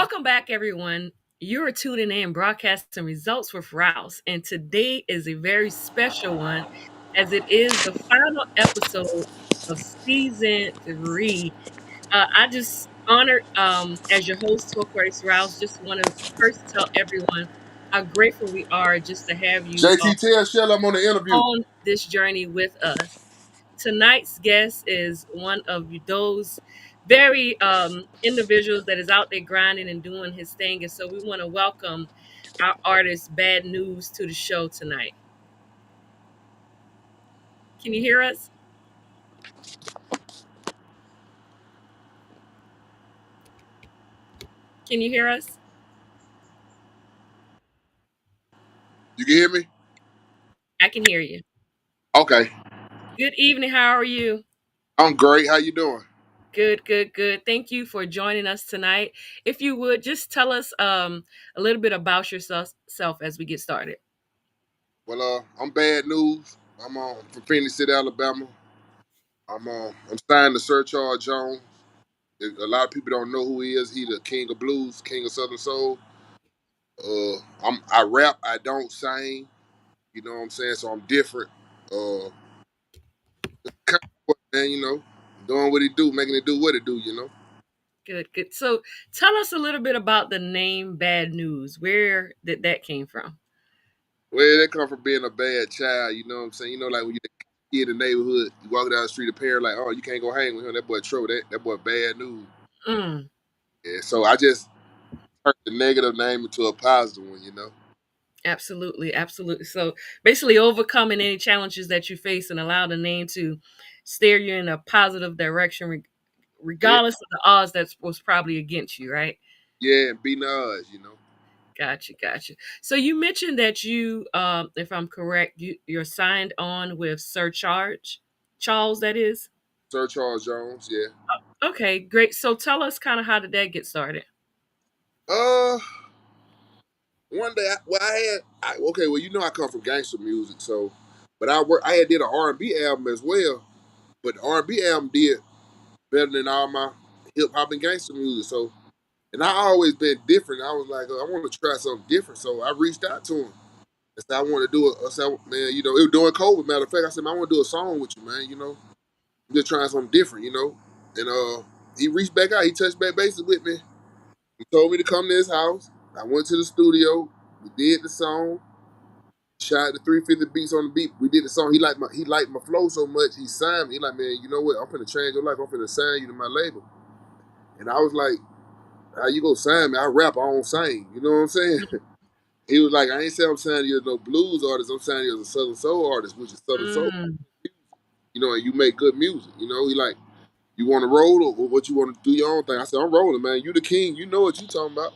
Welcome back, everyone. You're tuning in broadcasting results with Rouse, and today is a very special one as it is the final episode of season 3. I just honored as your host for Aquarius Rouse. Just want to first tell everyone how grateful we are just to have you JT, tell Shell I'm on the interview. on this journey with us. Tonight's guest is one of those very individuals that is out there grinding and doing his thing. And so we want to welcome our artist Badd Newz to the show tonight. Can you hear us? Can you hear us? You can hear me? I can hear you. Okay. Good evening. How are you? I'm great. How you doing? Good, good, good. Thank you for joining us tonight. If you would just tell us a little bit about yourself as we get started. Well, I'm Badd Newz. I'm from Phoenix City, Alabama. I'm signed to Sir Charles Jones. A lot of people don't know who he is. He the king of blues, king of Southern soul. I rap. I don't sing. You know what I'm saying? So I'm different. Kind of, man. Doing what he do, making it do what it do. Good, good. So tell us a little bit about the name Badd Newz. Where did that came from? Where they come from being a bad child. You know what I'm saying? Like when you kid in the neighborhood, you walk down the street, a parent like, oh, you can't go hang with him. That boy trouble. That boy bad news. Mm, Yeah, so I just turned the negative name into a positive one. absolutely, absolutely. So basically overcoming any challenges that you face and allow the name to steer you in a positive direction Yeah, regardless of the odds that was probably against you, right? yeah, and be nice. Gotcha, gotcha. So you mentioned that you, if I'm correct, you're signed on with Sir Charles, that is. Sir Charles Jones, yeah. Okay, great. So tell us kind of how did that get started? Uh, One day, okay, well, I come from gangster music, so, but I had did an R&B album as well, but the R&B album did better than all my hip hop and gangster music, so. And I always been different. I was like, I want to try something different. So I reached out to him and said, I want to do it. I said, man, it was during COVID. Matter of fact, I said, man, I want to do a song with you, man. I'm just trying something different. And he reached back out. He touched back bases with me. He told me to come to his house. I went to the studio. We did the song. Shot the 350 beats on the beat. We did the song. He liked my flow so much. He signed me. He like, man, you know what? I'm finna change your life. I'm finna sign you to my label. And I was like, how you gonna sign me? I rap, I don't sing. You know what I'm saying? He was like, I ain't saying I'm signing you as no blues artist. I'm signing you as a Southern soul artist, which is Southern soul. Mm. And you make good music. He like, you want to roll or what you want to do your own thing. I said, I'm rolling, man. You the king. You know what you talking about.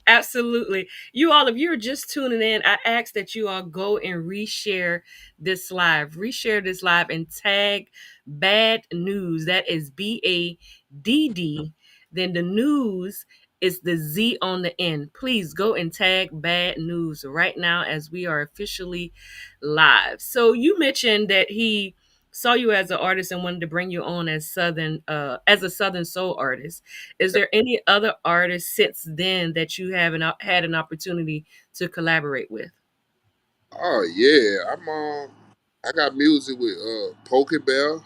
Absolutely. You all, if you're just tuning in, I ask that you all go and reshare this live and tag Badd Newz. That is BADD. Then the news is the Z on the end. Please go and tag Badd Newz right now as we are officially live. So you mentioned that he saw you as an artist and wanted to bring you on as a Southern soul artist. Is there any other artists since then that you haven't had an opportunity to collaborate with? Oh yeah, I got music with Pokey Bell,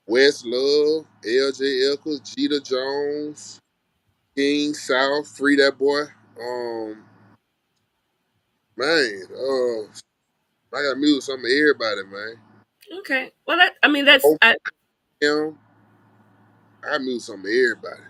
West Love, LJ Eccles, Jeter Jones, King South, Free That Boy. Man, I got music with some of everybody, man. Okay. Well, I mean, that's Oh, him. I knew some of everybody.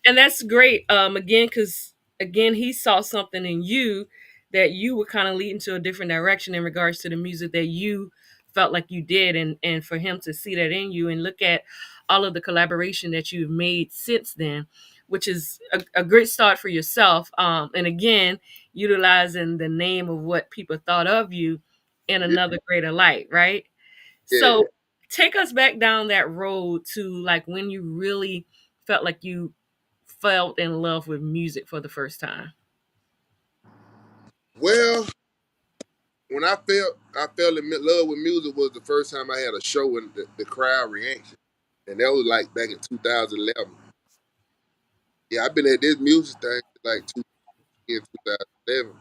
and that's great. Again, because again, he saw something in you that you were kind of leading to a different direction in regards to the music that you felt like you did, and for him to see that in you and look at all of the collaboration that you've made since then, which is a great start for yourself. And again, utilizing the name of what people thought of you in Yeah, another greater light, right? yeah. So take us back down that road to like when you really felt like you felt in love with music for the first time. Well, when I fell in love with music was the first time I had a show and the crowd reaction, and that was like back in 2011. Yeah, I've been at this music thing like 2011.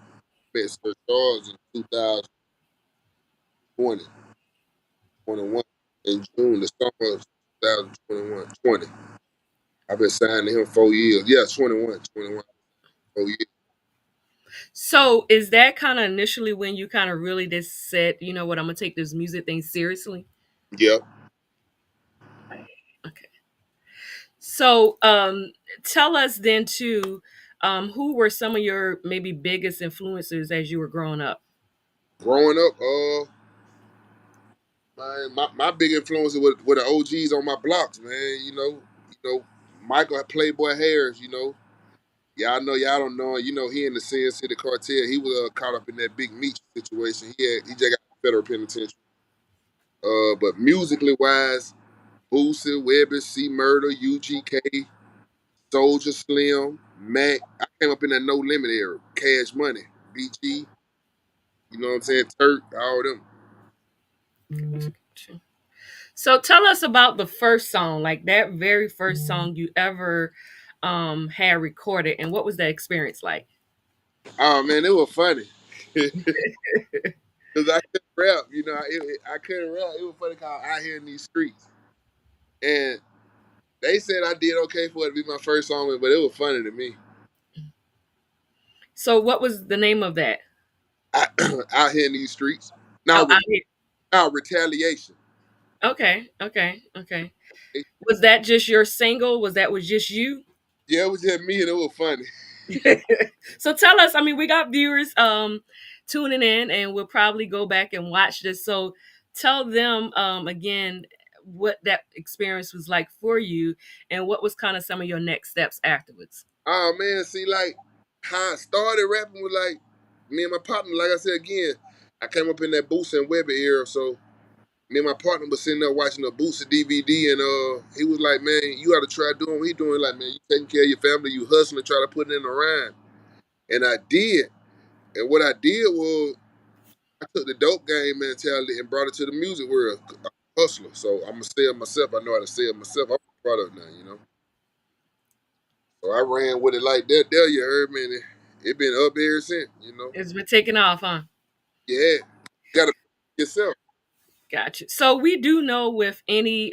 Met Sir Charles in 2020, 21 in June, the summer of 2021, 20. I've been signed to him 4 years. Yeah, 21, 21, 4 years. So is that kind of initially when you kind of really just said, you know what, I'm gonna take this music thing seriously? Yeah. Okay. So tell us then too, who were some of your maybe biggest influencers as you were growing up? Growing up, my big influences were the OGs on my blocks, man. Michael Playboy Harris. Y'all don't know. He in the Sin City cartel. He was caught up in that big meat situation. He just got federal penitentiary. But musically wise, Boosie, Webby, C Murder, UGK, Soldier Slim, Mac. I came up in that No Limit era. Cash Money, BG. You know what I'm saying? Turk, all them. So tell us about the first song, like that very first song you ever had recorded, and what was that experience like? Oh man, it was funny. Cause I couldn't rap, I couldn't rap. It was funny cause out here in these streets, and they said I did okay for it to be my first song, but it was funny to me. So what was the name of that? I, out here in these streets. Oh, Now, out here. now retaliation. Okay, okay, okay. Was that just your single? Was just you? Yeah, it was just me, and it was funny. So tell us, I mean, we got viewers tuning in and we'll probably go back and watch this. So tell them again what that experience was like for you and what was kind of some of your next steps afterwards. Oh man, see, like how I started rapping was like me and my partner. Like I said again, I came up in that Boosie and Webber era, so me and my partner was sitting there watching the Boosie DVD, and he was like, "Man, you got to try doing what he doing." Like, man, you taking care of your family, you hustling, try to put it in a rhyme, and I did. And what I did was I took the dope game mentality and brought it to the music world. I'm a hustler, so I'm gonna sell myself. I know how to sell myself. I'm a product now. So I ran with it like that. There, you heard me. And it been up ever since. It's been taking off, huh? Yeah, gotta yourself. Gotcha. So we do know with any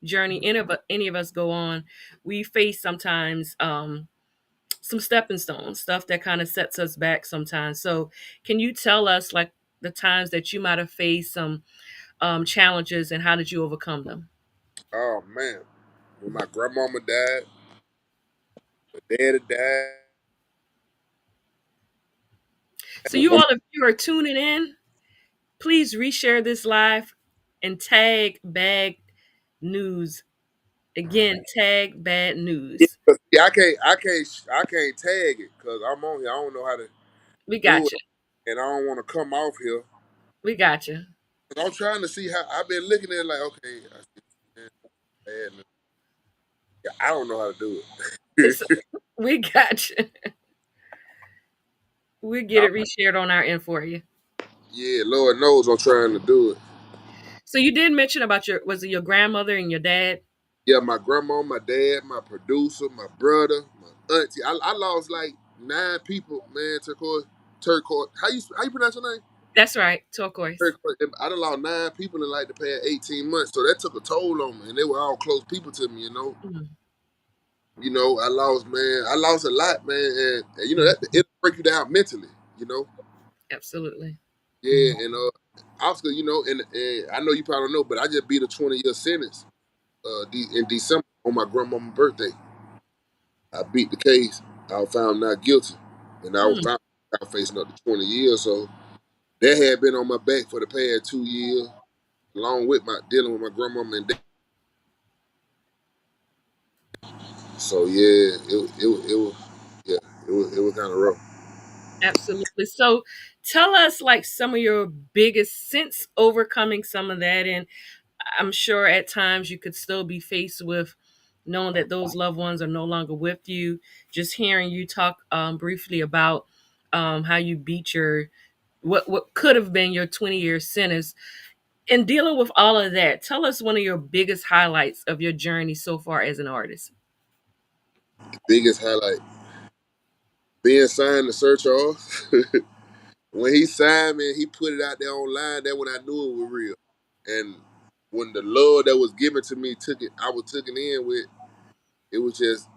journey any of us go on, we face sometimes some stepping stones, stuff that kind of sets us back sometimes. So can you tell us like the times that you might have faced some challenges and how did you overcome them? Oh man, when my grandmama died, my daddy died. So you all, if you are tuning in, please reshare this live and tag Bad News. Again, tag Bad News. Yeah, I can't tag it because I'm on here. I don't know how to We do got it, you. and I don't want to come off here. We got you. 'Cause I'm trying to see how I've been looking at it like, okay, I see, man, bad news. Yeah, I don't know how to do It's it. we got you. We get I- it reshared on our end for you. yeah, Lord knows I'm trying to do it. So you did mention about your was it your grandmother and your dad? Yeah, my grandma, my dad, my producer, my brother, my auntie. I lost like 9 people, man. Turquoise. How you pronounce your name? That's right, turquoise. Turquoise. I done lost 9 people in like the past 18 months, so that took a toll on me, and they were all close people to me. Mm, I lost a lot, man, and that it break you down mentally. You know, absolutely. yeah, and Oscar, and I know you probably don't know, but I just beat a 20-year sentence in December on my grandmama's birthday. I beat the case. I was found not guilty, and I was Mm, found out facing up to 20 years. So that had been on my back for the past 2 years, along with my dealing with my grandmama and dad. So yeah, it was yeah, it was kind of rough. absolutely. So tell us like some of your biggest since overcoming some of that, and I'm sure at times you could still be faced with knowing that those loved ones are no longer with you. Just hearing you talk briefly about how you beat your what could have been your 20-year sentence and dealing with all of that. Tell us one of your biggest highlights of your journey so far as an artist. The biggest highlight being signed to Sir Charles. When he signed me, and he put it out there online. That when I knew it was real. And when the love that was given to me took it, I was taken in with. It was just,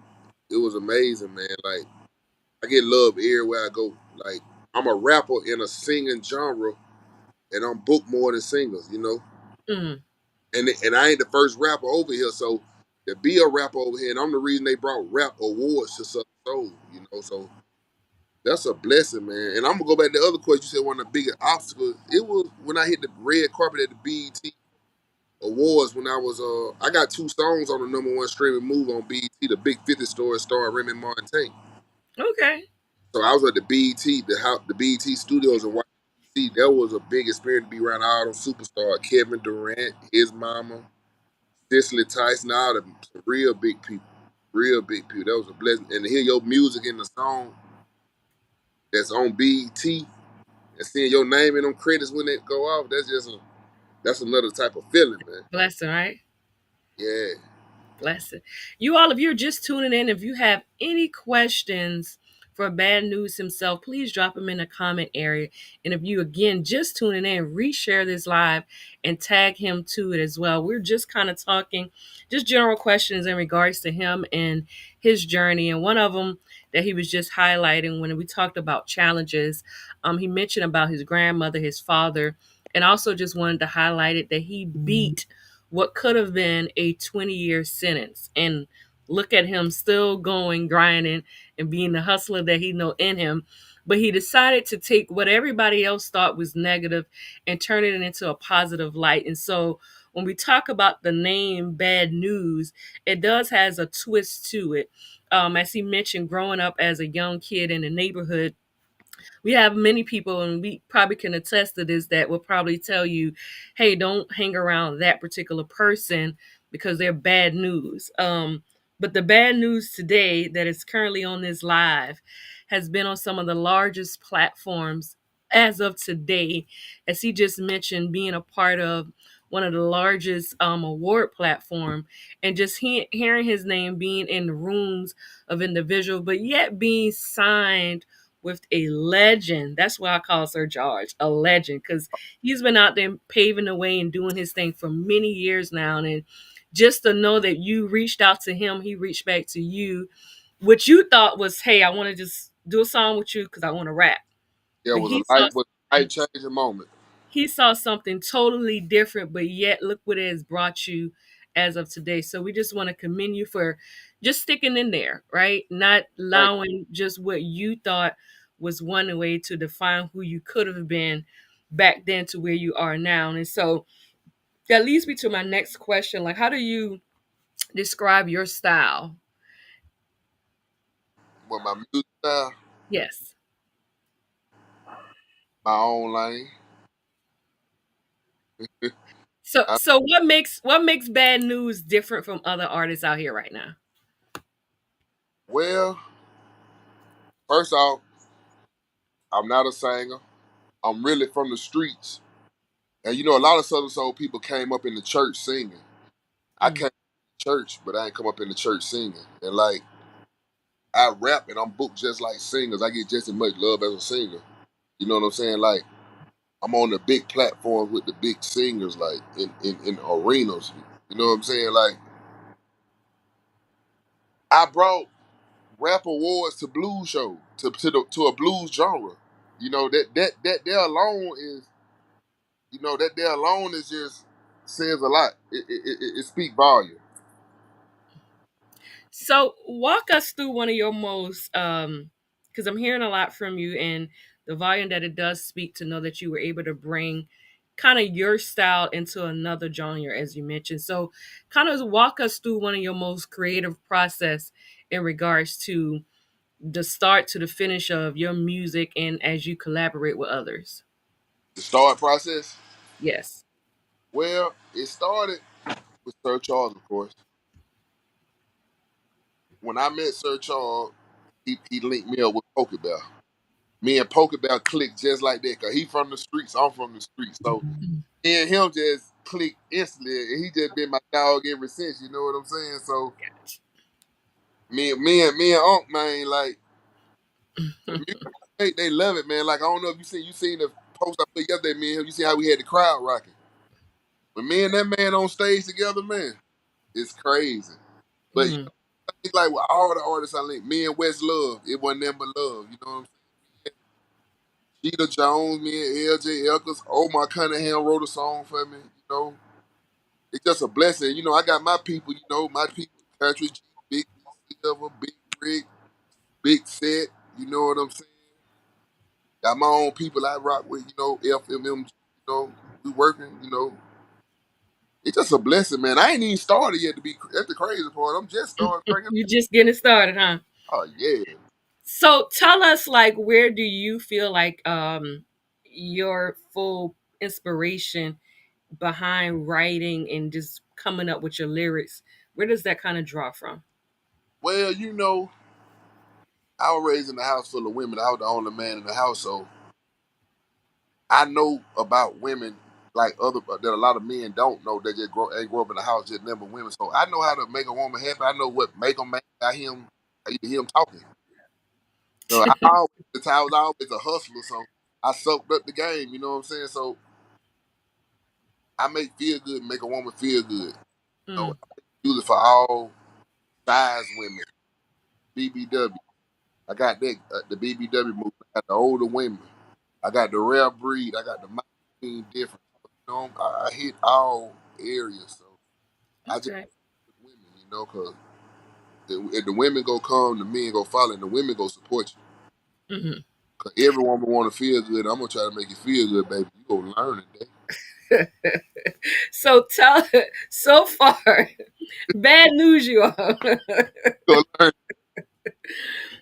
it was amazing, man. Like I get love everywhere I go. Like I'm a rapper in a singing genre, and I'm booked more than singers, you know. Mm, And I ain't the first rapper over here, so to be a rapper over here, and I'm the reason they brought rap awards to Southern Soul, you know. So that's a blessing, man. And I'm gonna go back to the other question. You said one of the biggest obstacles. It was when I hit the red carpet at the BET Awards when I was I got two songs on the number one streaming move on BET, the Big 50 Story starring Remy Martin. okay. So I was at the BET, the BET studios in Washington D.C. That was a big experience to be around all them superstars, Kevin Durant, his mama, Cicely Tyson, all the some real big people. Real big people. That was a blessing. And to hear your music in the song that's on BET and seeing your name in them credits when they go off, that's another type of feeling, man. Blessing, right? Yeah. Blessing. You all, if you're just tuning in, if you have any questions for Bad News himself, please drop them in the comment area. And if you, again, just tuning in, reshare this live and tag him to it as well. We're just kind of talking, just general questions in regards to him and his journey. And one of them that he was just highlighting when we talked about challenges, he mentioned about his grandmother, his father, and also just wanted to highlight it that he beat what could have been a 20-year sentence. And look at him still going, grinding, and being the hustler that he know in him. But he decided to take what everybody else thought was negative and turn it into a positive light. And so when we talk about the name Badd Newz, it does has a twist to it. As he mentioned, growing up as a young kid in the neighborhood, we have many people, and we probably can attest to this, that will probably tell you, hey, don't hang around that particular person because they're bad news. But the bad news today that is currently on this live has been on some of the largest platforms as of today, as he just mentioned, being a part of one of the largest award platform, and just hearing his name being in the rooms of individuals, but yet being signed with a legend. That's why I call Sir George a legend, because he's been out there paving the way and doing his thing for many years now. And just to know that you reached out to him, he reached back to you. What you thought was, hey, I want to just do a song with you because I want to rap. Yeah, it But was a life changing moment. he saw something totally different, but yet look what it has brought you as of today. So we just want to commend you for just sticking in there, right? Not Thank allowing just what you thought was one way to define who you could have been back then to where you are now. And so that leads me to my next question. Like, how do you describe your style? you. With my music style, Yes. my own lane. So I, so what makes Bad News different from other artists out here right now? well, first off, I'm not a singer. I'm really from the streets. And you know, a lot of Southern Soul people came up in the church singing. I Mm. came to church, but I ain't come up in the church singing. And like, I rap and I'm booked just like singers. I get just as much love as a singer. You know what I'm saying? Like, I'm on the big platforms with the big singers, like in arenas. You know what I'm saying? Like, I brought rap awards to blues show to a blues genre. You know that there alone is that there alone is just says a lot. It speak volume. So walk us through one of your most because I'm hearing a lot from you, and the volume that it does speak to know that you were able to bring kind of your style into another genre, as you mentioned. So kind of walk us through one of your most creative process in regards to the start to the finish of your music and as you collaborate with others. The start process. Yes. Well, it started with Sir Charles, of course. When I met Sir Charles, he linked me up with Poker Bell. Me and Poker Bell clicked just like that, cause he from the streets, I'm from the streets. So me and him just clicked instantly, and he just been my dog ever since. You know what I'm saying? So Me and Unc, man, like the music, they love it, man. Like I don't know if you seen the post I put yesterday, me and him. You see how we had the crowd rocking. When me and that man on stage together, man, it's crazy. But you Mm, know, it's like with all the artists I link, me and West Love, it wasn't them but love. You know what I'm saying? Cheetah Jones, me and LJ Elkers, Omar Cunningham wrote a song for me. You know, it's just a blessing. You know, I got my people. You know, my people, Country G, Big D Silver, Big Rick, Big Set. You know what I'm saying? Got my own people I rock with. You know, FMM. You know, we working. You know, it's just a blessing, man. I ain't even started yet to be. That's the crazy part. I'm just starting cranking. you just getting started, huh? Oh yeah. So tell us, like, where do you feel like your full inspiration behind writing and just coming up with your lyrics? Where does that kind of draw from? Well, you know, I was raised in a house full of women. I was the only man in the house, so I know about women like other that a lot of men don't know. They just ain't grow up in the house just never women. So I know how to make a woman happy. I know what make a man by him. I hear him talking. So I was always a hustler. So I soaked up the game. You know what I'm saying? So I make feel good, and make a woman feel good. So Mm, I make music for all size women. BBW. I got that the BBW movement. I got the older women. I got the rare breed. I got the mind different. You know, I hit all areas. So I just okay. with women, you know, because if the women go come, the men go follow, and the women go support you. Hmm. Because every woman want to feel good. I'm gonna try to make you feel good, baby. You gonna learn it. Day. So tell so far, bad news you are. You gonna learn.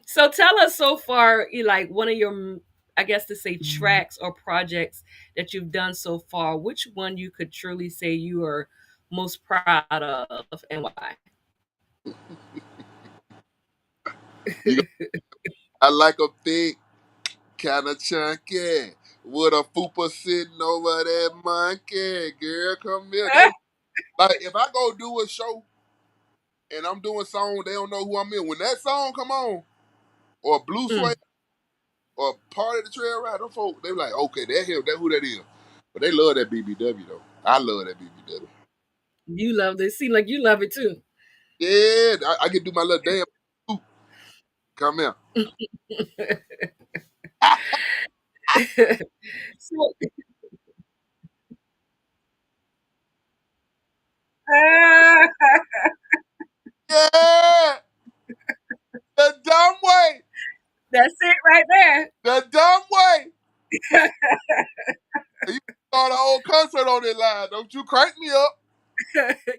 So tell us so far, like one of your, I guess to say, tracks or projects that you've done so far. Which one you could truly say you are most proud of, and why? You gonna, I like a thick, kind of chunky, with a fupa sitting over that monkey. Girl, come here. Like if I go do a show and I'm doing song, they don't know who I'm in. When that song come on, or Blue Sway, Mm, or Part of the Trail Ride, them folk, they be like, okay, that him, that who that is. But they love that BBW though. I love that BBW. you love this. Seem like you love it too. Yeah, I can do my little damn. Ooh, come here. So, ah, Yeah, the dumb way, that's it right there. the dumb way. You start a whole concert on that line. Don't you crank me up?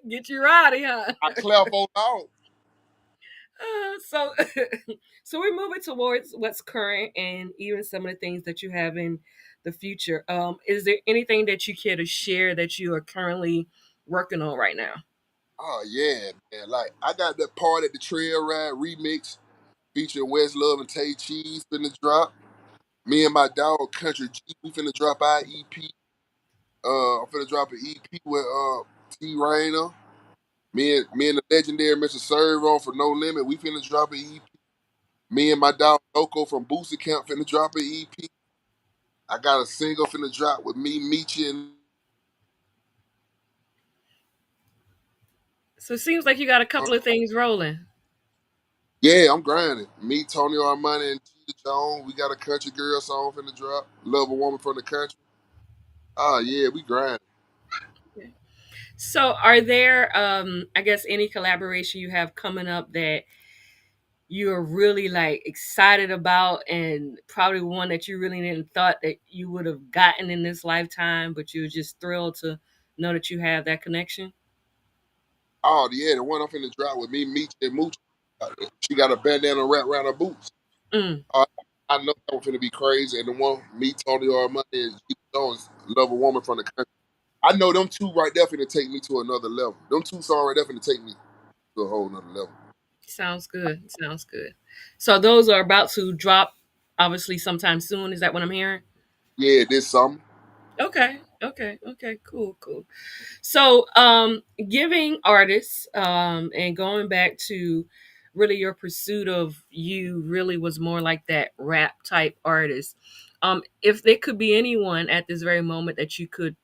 Get you rowdy, huh? I clap on out. So, so we're moving towards what's current and even some of the things that you have in the future. Is there anything that you care to share that you are currently working on right now? Oh yeah, man. Like I got that Part at the Trail Ride remix featuring West Love and Tay Cheese finna drop. Me and my dog Country G, we finna drop our EP. I'm finna drop an EP with T Rainer. Me and the legendary Mr. Servo for No Limit, we finna drop an EP. Me and my dog Loco from Booster Camp finna drop an EP. I got a single finna drop with me, Meechie, and So it seems like you got a couple of things rolling. yeah, I'm grinding. Me, Tony Armani, and Cheetah Jones. We got a country girl song finna drop. Love a woman from the country. Oh yeah, we grinding. So, are there, I guess, any collaboration you have coming up that you're really like excited about, and probably one that you really didn't thought that you would have gotten in this lifetime, but you're just thrilled to know that you have that connection? Oh yeah, the one I'm finna drop with me, Meechie, and Moochie. She got a bandana wrapped around her boots. Mm. Uh, I know that one finna be crazy. And the one, me, Tony Armani, and Cheetah Jones, Love a Woman from the country. I know them two right there finna take me to another level. Them two songs right there finna take me to a whole nother level. Sounds good. Sounds good. So those are about to drop obviously sometime soon. Is that what I'm hearing? Yeah, this summer. Okay. Okay. Okay. Cool. Cool. So giving artists and going back to really your pursuit of you really was more like that rap type artist. If there could be anyone at this very moment that you could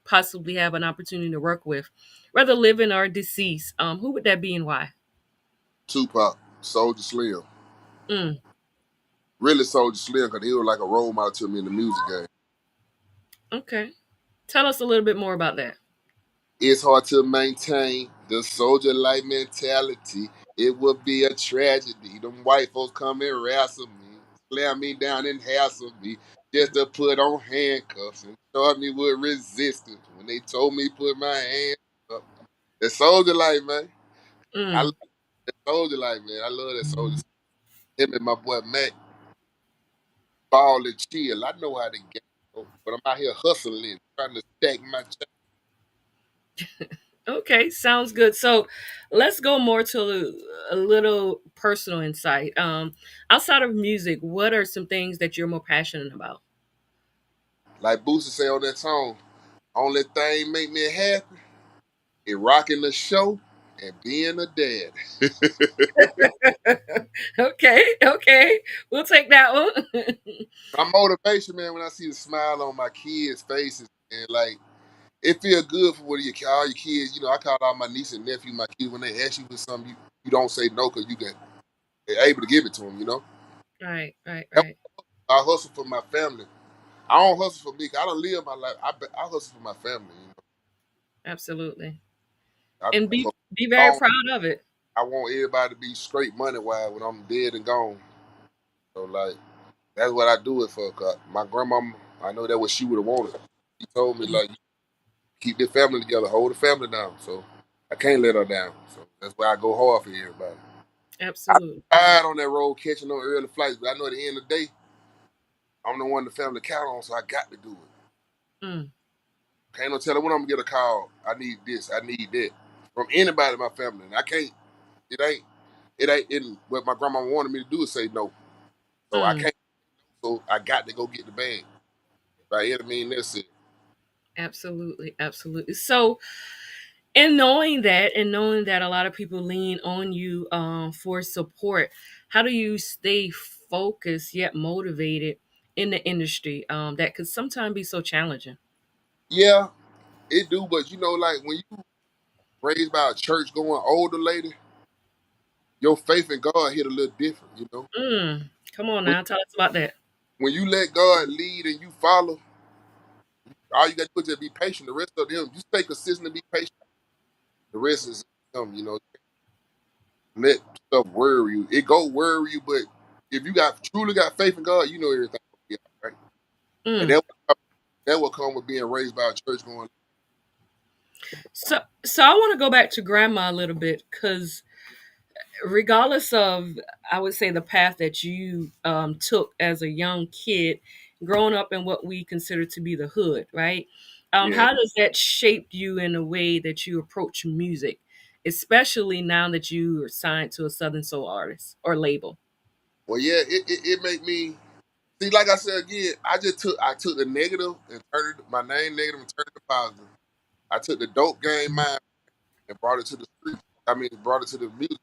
possibly have an opportunity to work with, whether living or deceased, who would that be and why? Tupac, Soldier Slim. Mm, Really Soldier Slim because he was like a role model to me in the music game. okay. Tell us a little bit more about that. It's hard to maintain the soldier like mentality. It would be a tragedy. Them white folks come and wrestle me, slam me down and hassle me, just to put on handcuffs and start me with resistance. When they told me put my hands up, the soldier life, man. I love Mm, the soldier life, man. I love that soldier. Him and my boy Mac, ball and chill. I know how to get, but I'm out here hustling, trying to stack my check. okay, sounds good. So let's go more to a little personal insight. Outside of music, what are some things that you're more passionate about? Like Boosie say on that song, only thing make me happy is rocking the show and being a dad. Okay, okay, we'll take that one. My motivation, man, when I see the smile on my kids' faces, and like it feel good for all your kids. You know, I call out my niece and nephew, my kids, when they ask you for something, you don't say no because you're able to give it to them. You know, Right, right, right. I hustle for my family. I don't hustle for me. 'Cause I don't live my life. I hustle for my family. You Absolutely. know, And for be very long, proud of it. I want everybody to be straight money wise when I'm dead and gone. So like that's what I do it for. 'Cause my grandmama, I know that what she would have wanted. She told me Mm, like keep the family together, hold the family down. So I can't let her down. So that's why I go hard for everybody. I absolutely. died on that road catching no early flights, but I know at the end of the day, I'm the one the family count on, so I got to do it. Mm, Can't no telling when I'm gonna get a call. I need this, I need that from anybody in my family. And I can't. It ain't. It ain't in what my grandma wanted me to do is say no. So I mm, can't. So I got to go get the bag. By any means necessary. absolutely, absolutely. So, and knowing that a lot of people lean on you for support, how do you stay focused yet motivated in the industry that could sometimes be so challenging? Yeah, it do. But you know, like when you raised by a church going older lady, your faith in God hit a little different. You know, Mm, come on when now, tell us about that. when you let God lead and you follow, all you got to do is just be patient. The rest of them, you stay consistent and be patient. The rest is them. You know, let stuff worry you. It go worry you, but if you got truly got faith in God, you know everything will be all right. And Mm. that will come with being raised by a church going. So I want to go back to grandma a little bit because regardless of, I would say, the path that you took as a young kid, growing up in what we consider to be the hood, right? Yeah. How does that shape you in a way that you approach music, especially now that you are signed to a Southern Soul artist or label? Well, yeah, it make me see. Like I said again, I took the negative and turned my name negative and turned it positive. I took the dope game mind and brought it to the street. I mean, brought it to the music.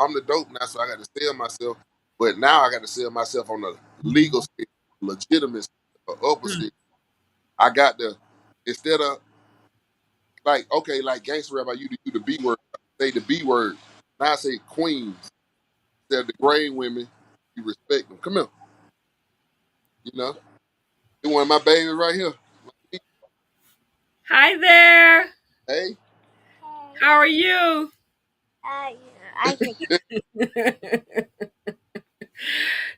I'm the dope now, so I got to sell myself. But now I got to sell myself on the legal stage, legitimate, upper Mm, stage. I got the instead of like okay, like gangster rap, I used to do the B word, say the B word. Now I say queens. Instead of the gray women, you respect them. Come here, you know. You one of my babies right here. hi there. Hey, How are you? I, I think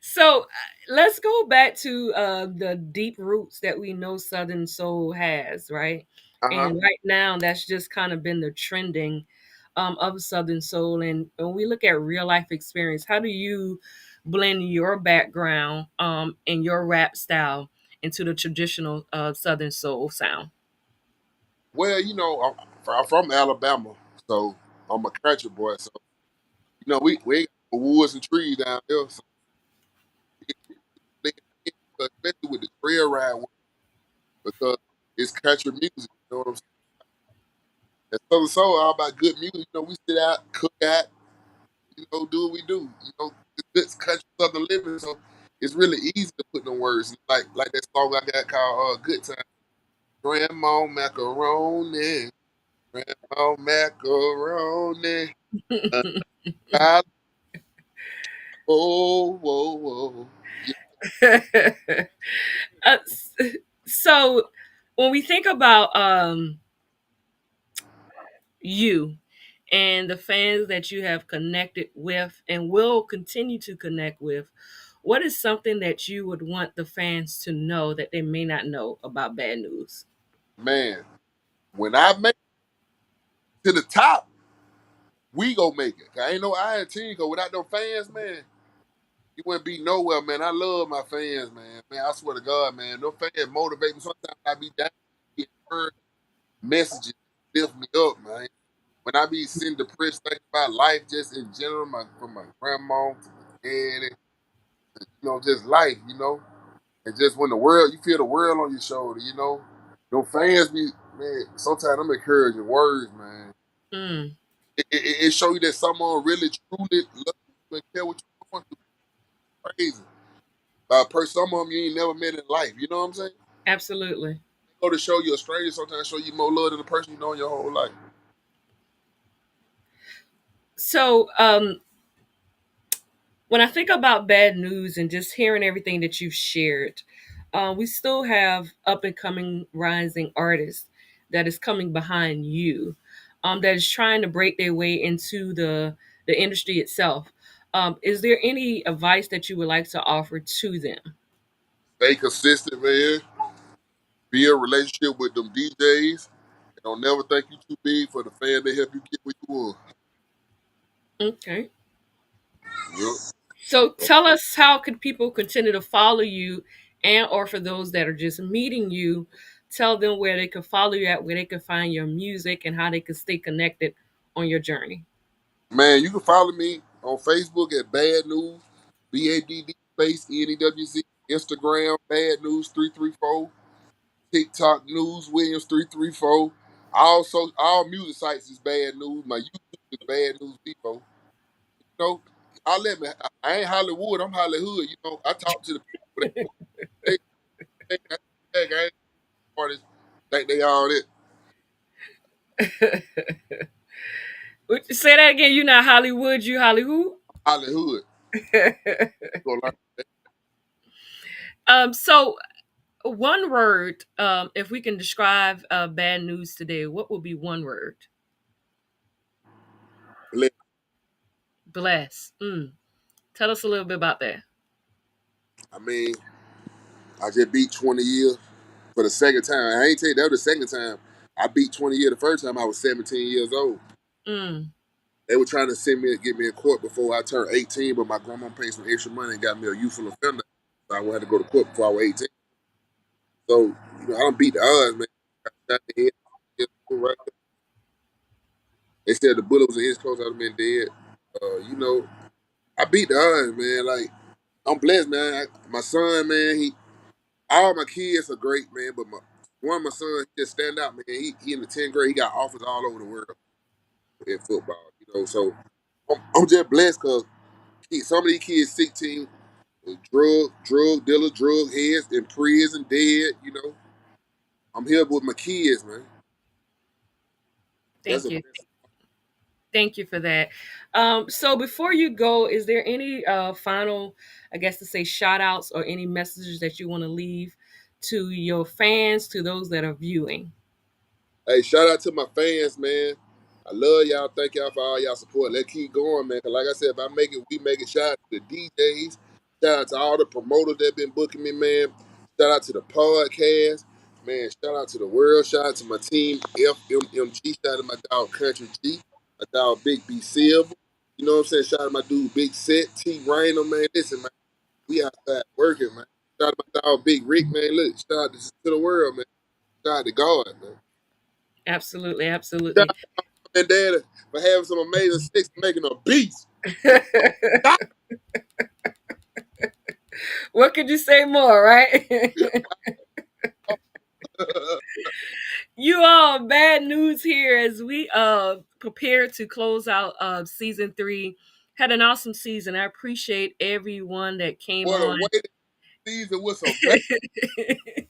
So let's go back to the deep roots that we know Southern Soul has, right? uh huh. And right now, that's just kind of been the trending of Southern Soul. And when we look at real life experience, how do you blend your background and your rap style into the traditional Southern Soul sound? Well, you know, I'm from Alabama, so I'm a country boy. So you know, we ain't got no woods and trees down here. So especially with the trail ride one, because it's country music. You know what I'm saying? And Southern Soul all about good music. You know, we sit out, cook out, do what we do. It's good country southern living, so it's really easy to put in words. Like that song I got called "Good Time." Grandma macaroni, grandma macaroni. I, whoa, whoa. Yeah, Uh, so when we think about you and the fans that you have connected with and will continue to connect with, what is something that you would want the fans to know that they may not know about Bad News? man. When I make it to the top, we go make it. I ain't no I in team, cause without no fans, man, you wouldn't be nowhere, man. I love my fans, man. Man, I swear to God, man. No fans motivate me. Sometimes I be down, get heard messages lift me up, man. When I be sitting depressed, thinking about life just in general, from my grandma to my daddy, just life, and just when the world, you feel the world on your shoulder. Them fans be, man, sometimes them encouraging words, man. Mm, It show you that someone really truly love you and care what you going through. Crazy. Some of them you ain't never met in life. You know what I'm saying? absolutely. Go to show you a stranger sometimes show you more love than the person you know in your whole life. So, when I think about Bad News and just hearing everything that you've shared, we still have up and coming rising artists that is coming behind you, that is trying to break their way into the industry itself. Is there any advice that you would like to offer to them? Stay consistent, man. Be a relationship with them DJs. And don't never think you too big for the fan to help you get where you want. Okay. Yep. So tell us, how can people continue to follow you, and or for those that are just meeting you, tell them where they can follow you at, where they can find your music, and how they can stay connected on your journey. Man, you can follow me on Facebook at Bad News, BADD space NEWZ, Instagram Bad News 334, TikTok News Williams 334. Also, all music sites is Bad News. My YouTube is Bad News Depot. You know, I let me. I ain't Hollywood. I'm Hollywood. I talk to the people. I ain't artists. Think they all it. Say that again. You're not Hollywood, you Hollywood. Hollywood. You gonna learn that. So one word, if we can describe Bad News today, what would be one word? Let- Bless. Tell us a little bit about that. I mean, I just beat 20 years for the second time. I ain't tell you that was the second time. I beat 20 years the first time I was 17 years old. Mm, They were trying to send me get me in court before I turned 18, but my grandma paid some extra money and got me a youthful offender. So I had to go to court before I was 18. So, I don't beat the odds, man. I shot in the head. Right there. They said the bullet was in his clothes, I'd have been dead. I beat the odds, man. Like, I'm blessed, man. My son, man, all my kids are great, man, but one of my sons he just stand out, man. He in the 10th grade, he got offers all over the world in football, So I'm just blessed because some of these kids 16, drug dealers, drug heads in prison, dead. I'm here with my kids, man. That's thank a you. blessing. Thank you for that. So before you go, is there any final, I guess to say, shout outs or any messages that you want to leave to your fans, to those that are viewing? Hey, shout out to my fans, man. I love y'all. Thank y'all for all y'all support. Let's keep going, man. Cause like I said, if I make it, we make it. Shout out to the DJs. Shout out to all the promoters that been booking me, man. Shout out to the podcast, man. Shout out to the world. Shout out to my team, FMMG. Shout out to my dog, Country G. My dog, Big B Silver. You know what I'm saying? Shout out to my dude, Big Set, T Rainer, man. Listen, man. We outside working, man. Shout out to my dog, Big Rick, man. Look, shout out to the world, man. Shout out to God, man. Absolutely, Shout absolutely. out and dad for having some amazing sex, making a beast. You know, What could you say more, right? You all, bad news here as we prepare to close out season 3 had an awesome season. I appreciate everyone that came What a on. way season with some bad.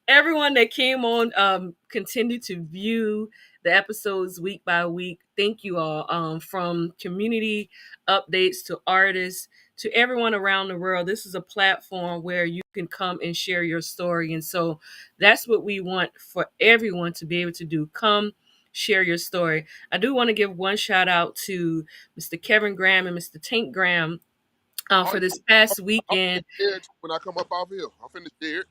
Everyone that came on continued to view the episodes week by week. Thank you all, from community updates to artists to everyone around the world. This is a platform where you can come and share your story, and so that's what we want for everyone to be able to do. Come share your story. I do want to give one shout out to Mr. Kevin Graham and Mr. Tank Graham Oh, for this past I'm finna weekend. share it when I come up off here. I'm finna share it.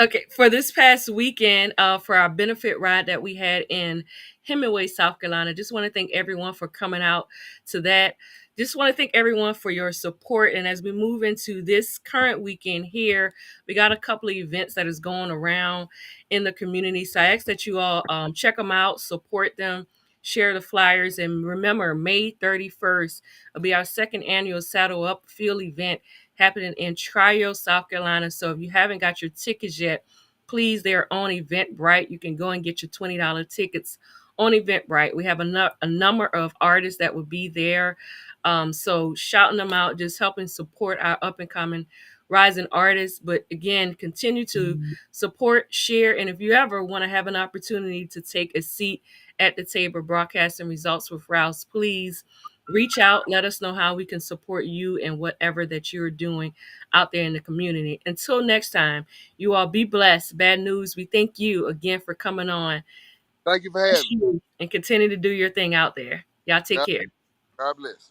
Okay, for this past weekend, for our benefit ride that we had in Hemingway, South Carolina, just want to thank everyone for coming out to that. Just want to thank everyone for your support. And as we move into this current weekend here, we got a couple of events that is going around in the community. So I ask that you all check them out, support them, share the flyers, and remember, May 31st will be our second annual Saddle Up Field event happening in Trio, South Carolina. So if you haven't got your tickets yet, please, they're on Eventbrite. You can go and get your $20 tickets on Eventbrite. We have a number of artists that will be there. So shouting them out, just helping support our up and coming rising artists. But again, continue to support, share, and if you ever want to have an opportunity to take a seat at the table broadcasting results with Rouse, please reach out, let us know how we can support you and whatever that you're doing out there in the community. Until next time, you all be blessed. Bad News, we thank you again for coming on. Thank you for having me. And continue to do your thing out there. Y'all take God, care. God bless.